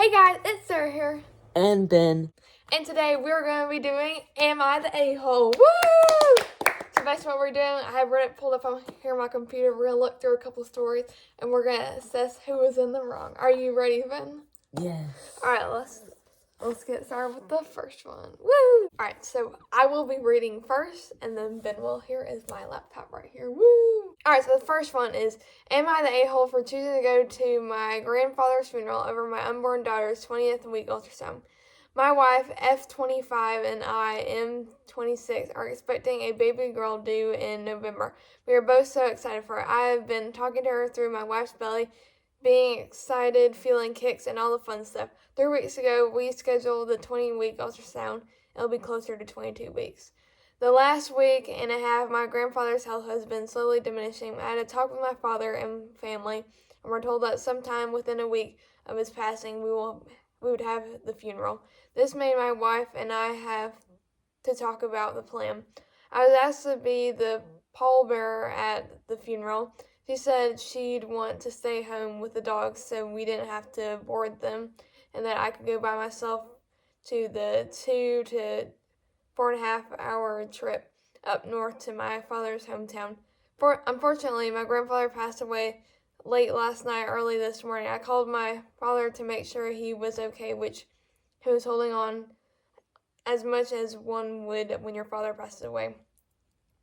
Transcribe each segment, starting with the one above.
Hey guys, it's Sarah here. And Ben. And today we're going to be doing Am I the A-hole? Woo! So basically what we're doing, I have Reddit pulled up on here on my computer. We're going to look through a couple stories and we're going to assess who was in the wrong. Are you ready, Ben? Yes. Alright, let's get started with the first one. Woo! Alright, so I will be reading first and then Ben will. Here is my laptop right here. Woo! Alright, so the first one is, am I the a-hole for choosing to go to my grandfather's funeral over my unborn daughter's 20th week ultrasound? My wife, F25, and I, M26, are expecting a baby girl due in November. We are both so excited for it. I have been talking to her through my wife's belly, being excited, feeling kicks, and all the fun stuff. 3 weeks ago, we scheduled the 20-week ultrasound. It'll be closer to 22 weeks. The last week and a half, my grandfather's health has been slowly diminishing. I had a talk with my father and family, and we're told that sometime within a week of his passing, we would have the funeral. This made my wife and I have to talk about the plan. I was asked to be the pallbearer at the funeral. She said she'd want to stay home with the dogs so we didn't have to board them, and that I could go by myself to the 2 to 4.5 hour trip up north to my father's hometown. Unfortunately, my grandfather passed away late last night, early this morning. I called my father to make sure he was okay, which he was holding on as much as one would when your father passes away.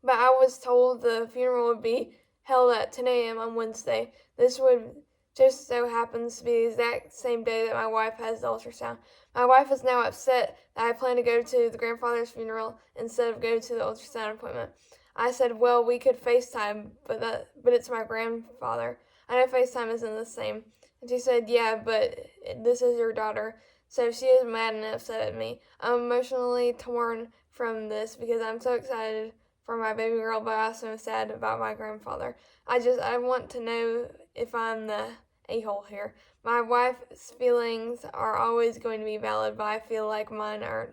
But I was told the funeral would be held at 10 a.m. on Wednesday. This would just so happens to be the exact same day that my wife has the ultrasound. My wife is now upset that I plan to go to the grandfather's funeral instead of go to the ultrasound appointment. I said, well, we could FaceTime, but it's my grandfather. I know FaceTime isn't the same. And she said, yeah, but this is your daughter. So she is mad and upset at me. I'm emotionally torn from this because I'm so excited for my baby girl, but I also am sad about my grandfather. I want to know if I'm the a-hole here. My wife's feelings are always going to be valid, but I feel like mine aren't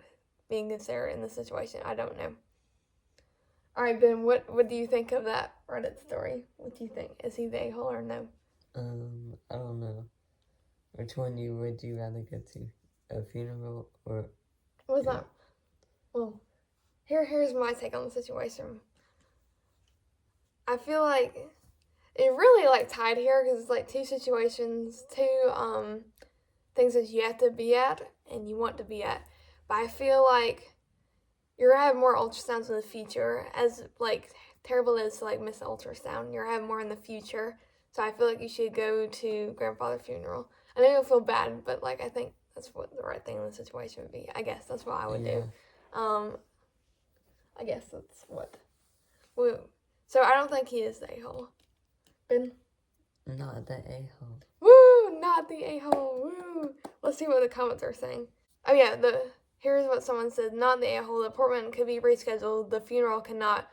being considered in this situation. I don't know. All right, Ben, what do you think of that Reddit story? What do you think? Is he the a-hole or no? I don't know. Which one would you rather go to? A funeral or... Was that... Well, here's my take on the situation. I feel like it really tied here because it's like two situations, two things that you have to be at and you want to be at. But I feel like you're gonna have more ultrasounds in the future. As terrible as to miss an ultrasound, you're gonna have more in the future. So I feel like you should go to grandfather's funeral. I know you'll feel bad, but I think that's what the right thing in the situation would be. I guess that's what I would do. I guess that's what. Woo. So I don't think he is the a-hole. Ben? Not the a-hole. Woo! Not the a-hole. Woo! Let's see what the comments are saying. Oh yeah, here's what someone said. Not the a-hole. The appointment could be rescheduled. The funeral cannot.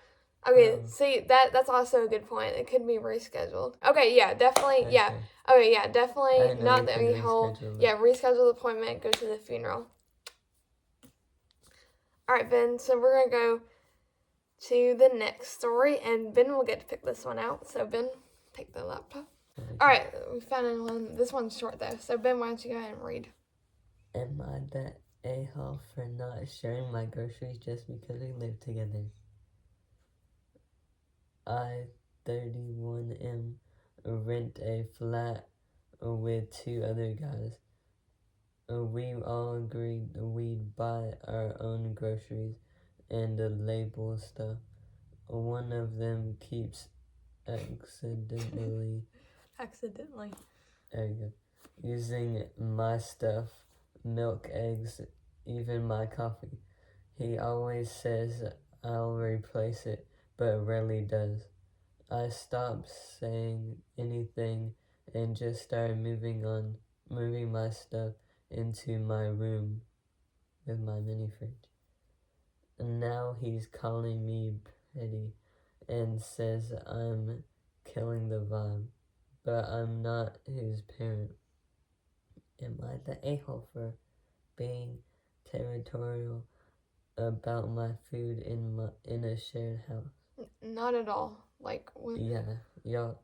Okay, see that's also a good point. It could be rescheduled. Okay, yeah, definitely. Okay. Yeah. Okay, yeah, definitely not the a-hole. Yeah, reschedule the appointment. Go to the funeral. All right, Ben. So we're gonna go to the next story, and Ben will get to pick this one out. So Ben, take the laptop. All right, we found one. This one's short though. So Ben, why don't you go ahead and read? Am I the a-hole for not sharing my groceries just because we live together? I, 31, rent a flat with 2 other guys. We all agreed we'd buy our own groceries and label stuff. One of them keeps accidentally there you go, using my stuff, milk, eggs, even my coffee. He always says I'll replace it, but rarely does. I stopped saying anything and just started moving my stuff into my room with my mini fridge. And now he's calling me petty and says I'm killing the vibe, but I'm not his parent. Am I the a-hole for being territorial about my food in a shared house? Not at all. Yeah, y'all.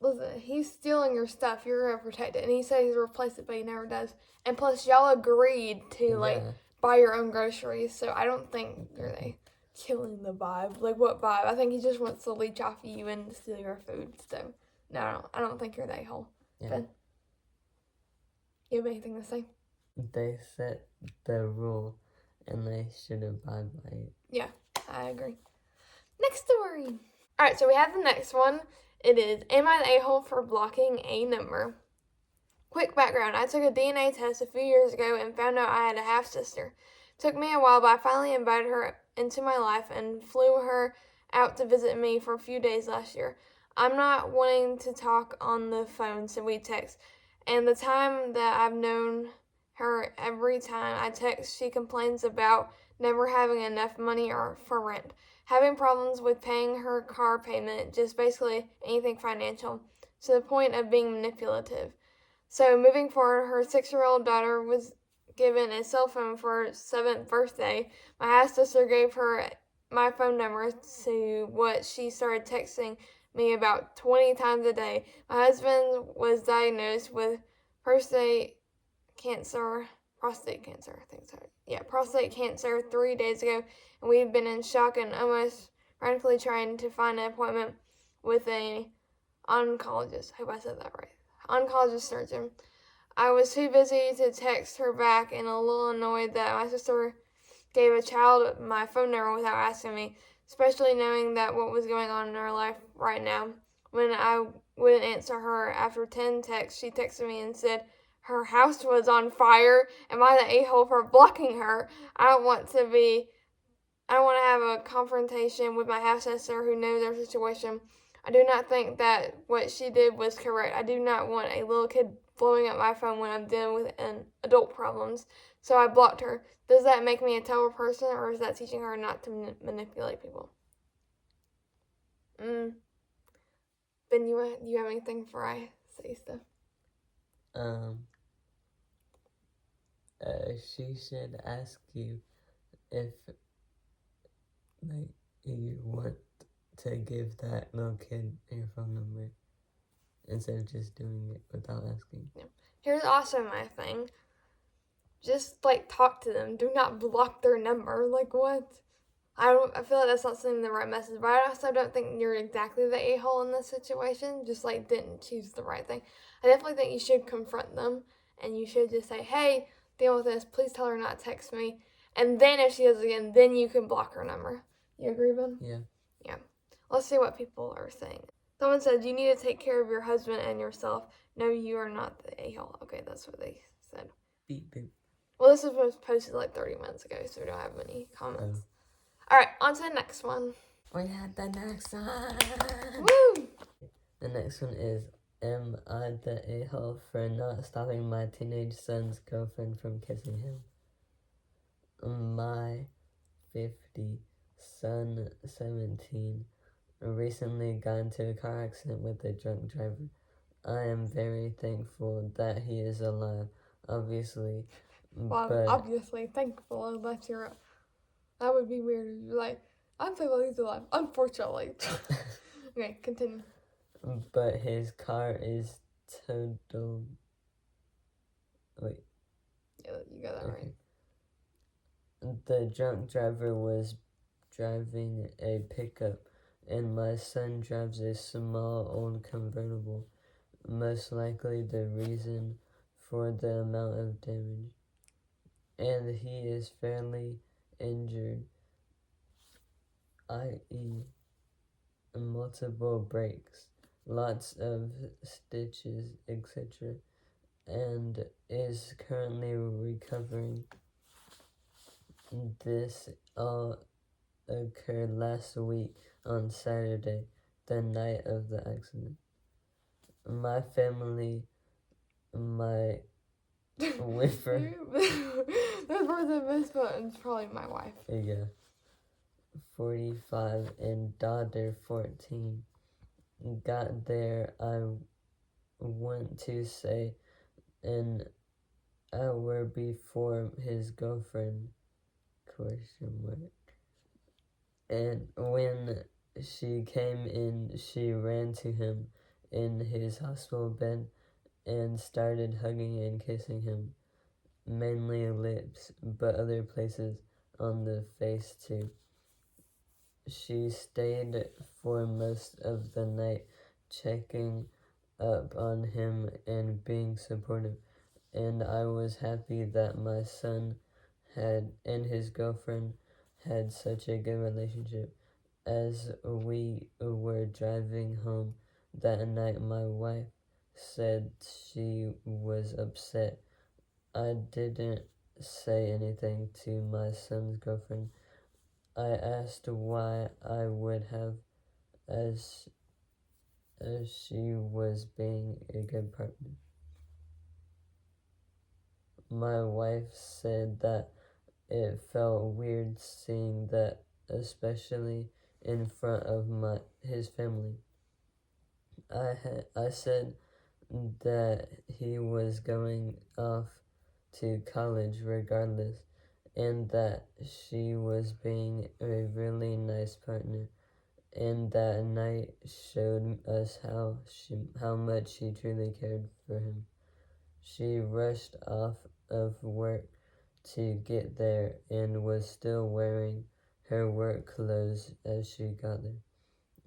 listen, he's stealing your stuff. You're gonna protect it, and he said he's replaced it, but he never does. And plus, y'all agreed to like buy your own groceries, so I don't think you're they killing the vibe. Like what vibe? I think he just wants to leech off you and steal your food. So no, I don't think you're the a-hole. Yeah. Ben, you have anything to say? They set the rule, and they should abide by it. Yeah, I agree. Next story. All right, so we have the next one. It is, am I the a-hole for blocking a number? Quick background. I took a DNA test a few years ago and found out I had a half-sister. Took me a while, but I finally invited her into my life and flew her out to visit me for a few days last year. I'm not wanting to talk on the phone, so we text. And the time that I've known her, every time I text, she complains about never having enough money or for rent, having problems with paying her car payment, just basically anything financial, to the point of being manipulative. So moving forward, her 6-year-old daughter was given a cell phone for her 7th birthday. My half sister gave her my phone number to what she started texting me about 20 times a day. My husband was diagnosed with prostate cancer, I think so. Yeah, prostate cancer 3 days ago, and we've been in shock and almost frantically trying to find an appointment with a oncologist. I hope I said that right. Oncologist surgeon. I was too busy to text her back and a little annoyed that my sister gave a child my phone number without asking me, especially knowing that what was going on in her life right now. When I wouldn't answer her after 10 texts, she texted me and said her house was on fire. Am I the a-hole for blocking her? I don't want to have a confrontation with my half sister who knows our situation. I do not think that what she did was correct. I do not want a little kid blowing up my phone when I'm dealing with an adult problems. So I blocked her. Does that make me a terrible person, or is that teaching her not to manipulate people? Ben, you have anything before I say stuff? She should ask you if, like, you want to give that little kid your phone number instead of just doing it without asking. Yeah. Here's also my thing. Just like talk to them. Do not block their number. Like what? I feel like that's not sending the right message, but I also don't think you're exactly the a-hole in this situation. Just like didn't choose the right thing. I definitely think you should confront them and you should just say, "Hey, deal with this. Please tell her not to text me." And then if she does it again, then you can block her number. You agree, Ben? Yeah. Yeah. Let's see what people are saying. Someone said, you need to take care of your husband and yourself. No, you are not the a-hole. Okay, that's what they said. Beep, beep. Well, this was posted like 30 minutes ago, so we don't have many comments. All right, on to the next one. We had the next one. Woo! The next one is, am I the a-hole for not stopping my teenage son's girlfriend from kissing him? My 50 son, 17, recently got into a car accident with a drunk driver. I am very thankful that he is alive, obviously. Well, but obviously thankful unless you're. That would be weird if you're like, I'm thankful he's alive. Unfortunately. Okay, continue. But his car is totaled. Wait. Yeah, you got that right. The drunk driver was driving a pickup, and my son drives a small old convertible. Most likely the reason for the amount of damage. And he is fairly injured, i.e. multiple breaks, lots of stitches, etc., and is currently recovering. This all occurred last week on Saturday, the night of the accident. My family, my whimper. The person misspelled is probably my wife. Yeah. 45 and daughter 14 got there, I want to say, an hour before his girlfriend, ? And when she came in, she ran to him in his hospital bed and started hugging and kissing him, mainly lips, but other places on the face too. She stayed for most of the night, checking up on him and being supportive, and I was happy that my son and his girlfriend had such a good relationship. As we were driving home that night, my wife said she was upset. I didn't say anything to my son's girlfriend. I asked why I would have, as she was being a good partner. My wife said that it felt weird seeing that, especially in front of his family. I said that he was going off to college regardless, and that she was being a really nice partner, and that night showed us how much she truly cared for him. She rushed off of work to get there and was still wearing her work clothes as she got there.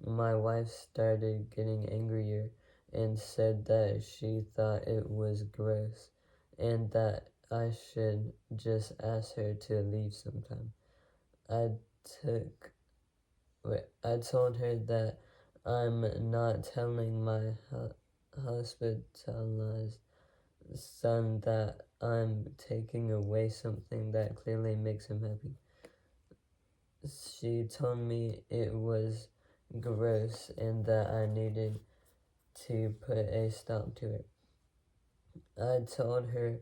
My wife started getting angrier and said that she thought it was gross and that I should just ask her to leave sometime. I told her that I'm not telling my hospitalized son that I'm taking away something that clearly makes him happy. She told me it was gross and that I needed to put a stop to it. I told her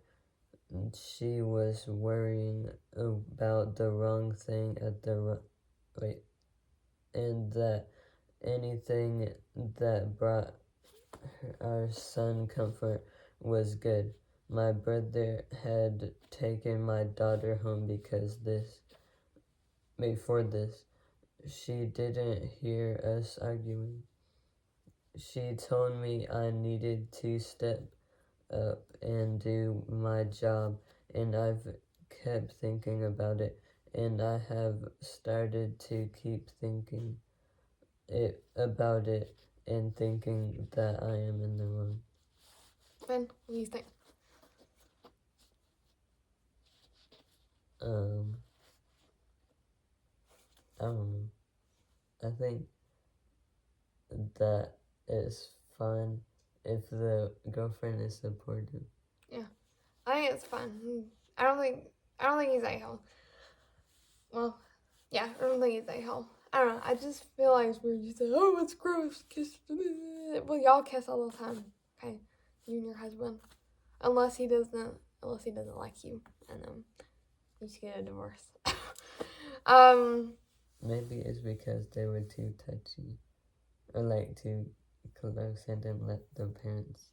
she was worrying about the wrong thing at the and that anything that brought our son comfort was good. My brother had taken my daughter home before this. She didn't hear us arguing. She told me I needed to step up and do my job, and I've kept thinking about it, and I have started to keep thinking about it and thinking that I am in the wrong. Ben, what do you think? I don't know. I think that it's fine if the girlfriend is supportive. Yeah, I think it's fun. I don't think he's a-hole. Well, yeah, I don't think he's a-hole. I don't know. I just feel like it's weird. You say, "Oh, it's gross." Kiss. Well, y'all kiss all the time. Okay, you and your husband, unless he doesn't like you, and then you just get a divorce. Maybe it's because they were too touchy, or like too close, and didn't let the parents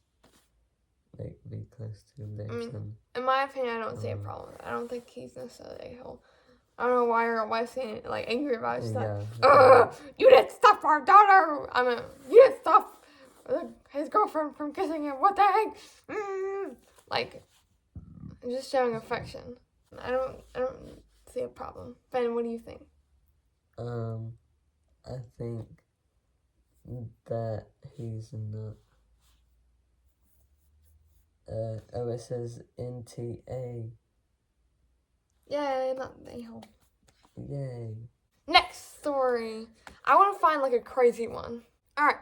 like be close to their son. In my opinion, I don't see a problem with it. I don't think he's necessarily a-hole. I don't know why your wife's getting like angry about it. She's like, you didn't stop our daughter. I mean, you didn't stop his girlfriend from kissing him. What the heck? Like, just showing affection. I don't see a problem. Ben, what do you think? I think that he's not. It says NTA. Yay, not the a-hole. Yay. Next story. I want to find like a crazy one. Alright,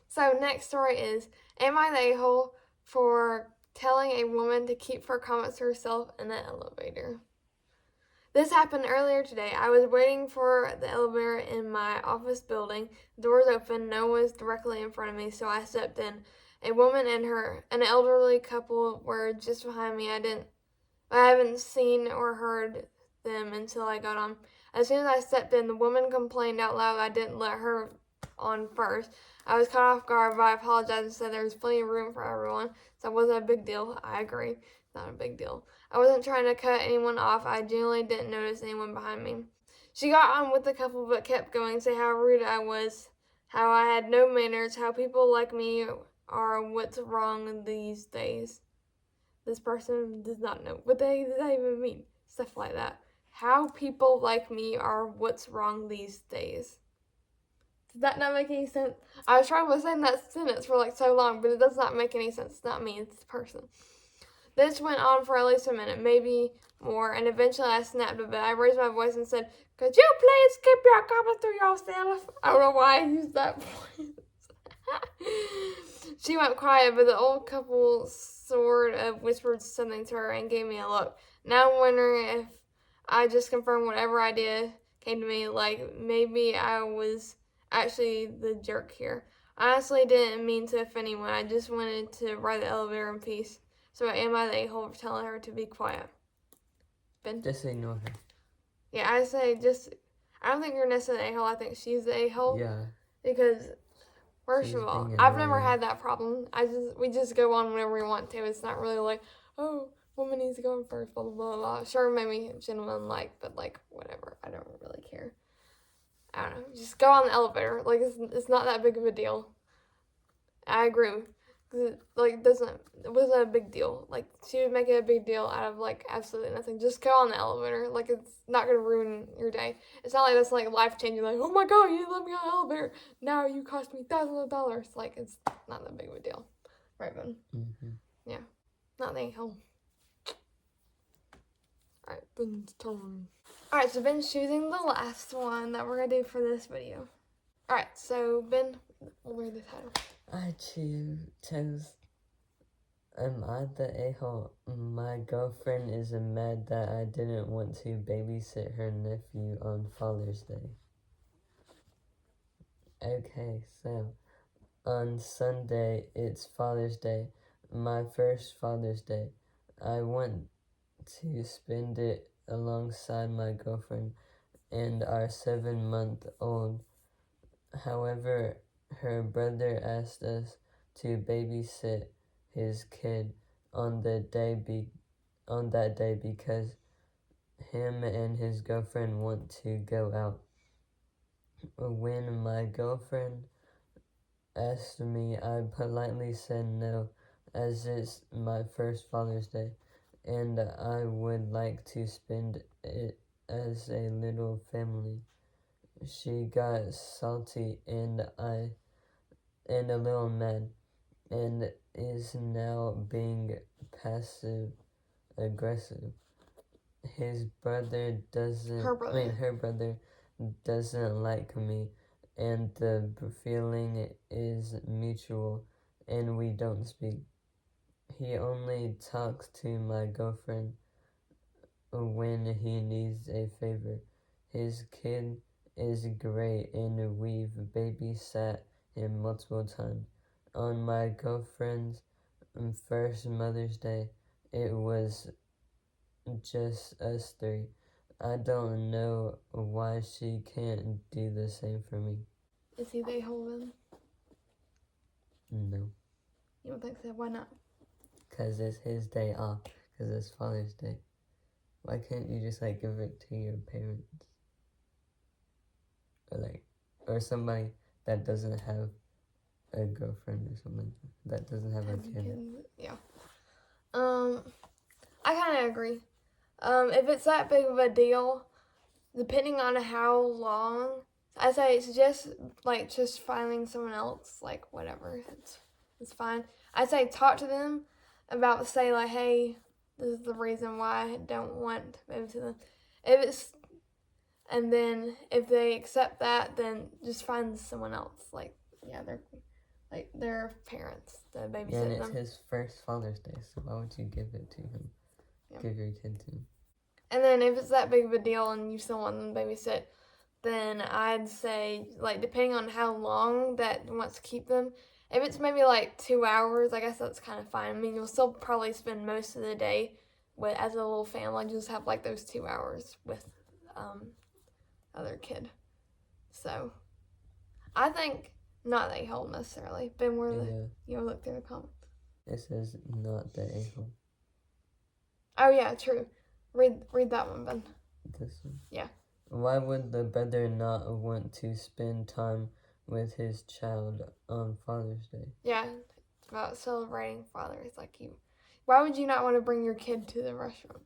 so next story is, am I the a-hole for telling a woman to keep her comments to herself in the elevator? This happened earlier today. I was waiting for the elevator in my office building. The doors open. No one was directly in front of me, so I stepped in. A woman and an elderly couple were just behind me. I haven't seen or heard them until I got on. As soon as I stepped in, the woman complained out loud I didn't let her on first. I was caught off guard, but I apologized and said there was plenty of room for everyone, so it wasn't a big deal. I agree. Not a big deal. I wasn't trying to cut anyone off. I genuinely didn't notice anyone behind me. She got on with the couple but kept going, saying how rude I was, how I had no manners, how people like me are what's wrong these days. This person does not know what does that even mean. Stuff like that. How people like me are what's wrong these days. Does that not make any sense? I was trying to say that sentence for like so long, but it does not make any sense. It's not me, it's the person. This went on for at least a minute, maybe more, and eventually I snapped a bit. I raised my voice and said, "Could you please keep your comments to yourself?" I don't know why I used that voice. She went quiet, but the old couple sort of whispered something to her and gave me a look. Now I'm wondering if I just confirmed whatever idea came to me, like maybe I was actually the jerk here. I honestly didn't mean to offend anyone. I just wanted to ride the elevator in peace. So am I the a-hole for telling her to be quiet? Ben? Just ignore her. Yeah, I say just, I don't think you're necessarily the a-hole. I think she's the a-hole. Yeah. Because, first She's of all, being I've never annoying. had that problem. We just go on whenever we want to. It's not really like, oh, woman needs to go in first, blah, blah, blah, blah. Sure, maybe gentleman-like, but like, whatever. I don't really care. I don't know. Just go on the elevator. Like, it's not that big of a deal. I agree. Like, it wasn't a big deal. Like, she was making a big deal out of, like, absolutely nothing. Just go on the elevator. Like, it's not going to ruin your day. It's not like that's, like, life-changing. Like, oh, my God, you let me on the elevator. Now you cost me thousands of dollars. Like, it's not that big of a deal. Right, Ben? Mm-hmm. Yeah. Not the hell. Alright, Ben's turn. Alright, so Ben's choosing the last one that we're going to do for this video. Alright, so, Ben, we'll read the title. I chose Am I the a-hole? My girlfriend is mad that I didn't want to babysit her nephew on Father's Day. Okay, so on Sunday it's Father's Day, my first Father's Day. I want to spend it alongside my girlfriend and our 7-month-old. However, her brother asked us to babysit his kid on that day because him and his girlfriend want to go out. When my girlfriend asked me, I politely said no, as it's my first Father's Day and I would like to spend it as a little family. She got salty and a little mad and is now being passive aggressive. Her brother doesn't like me, and the feeling is mutual, and we don't speak. He only talks to my girlfriend when he needs a favor. His kid is great, and we've babysat him multiple times. On my girlfriend's first Mother's Day, it was just us three. I don't know why she can't do the same for me. Is he the a-hole then? No. You don't think so? Why not? Because it's his day off. Because it's Father's Day. Why can't you just give it to your parents? Or somebody that doesn't have a girlfriend or something that doesn't have a kid. Yeah. I kind of agree. If it's that big of a deal, depending on how long, I say suggest just finding someone else, whatever. It's fine. I say talk to them about hey, this is the reason why I don't want to babysit them. And then if they accept that, then just find someone else. Their parents to babysit them. Yeah, and it's his first Father's Day, so why would you give it to him? Yeah. Give your kid to him. And then if it's that big of a deal and you still want them to babysit, then I'd say, depending on how long that wants to keep them, if it's maybe 2 hours, I guess that's kind of fine. I mean, you'll still probably spend most of the day as a little family, just have those 2 hours with other kid. So, I think not the a-hole necessarily. Ben, you want to look through the comments? It says not the a-hole. Oh yeah, true. Read that one, Ben. This one? Yeah. Why would the brother not want to spend time with his child on Father's Day? Yeah, about celebrating fathers like you. Why would you not want to bring your kid to the restaurant?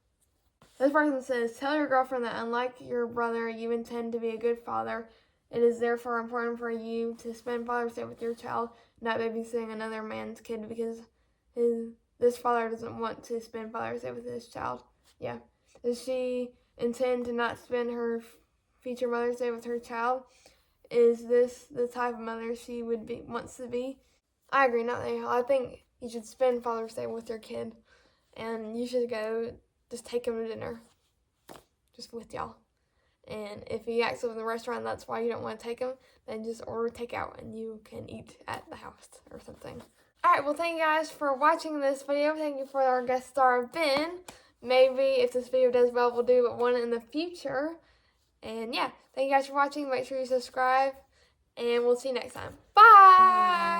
This person says, tell your girlfriend that unlike your brother, you intend to be a good father. It is therefore important for you to spend Father's Day with your child, not babysitting another man's kid because this father doesn't want to spend Father's Day with his child. Yeah. Does she intend to not spend her future Mother's Day with her child? Is this the type of mother she wants to be? I agree, not Nahal. I think you should spend Father's Day with your kid, and you should go just take him to dinner, just with y'all. And if he acts up in the restaurant, that's why you don't want to take him, then just order takeout and you can eat at the house or something. Alright, well, thank you guys for watching this video. Thank you for our guest star, Ben. Maybe if this video does well, we'll do one in the future. And yeah, thank you guys for watching. Make sure you subscribe, and we'll see you next time. Bye!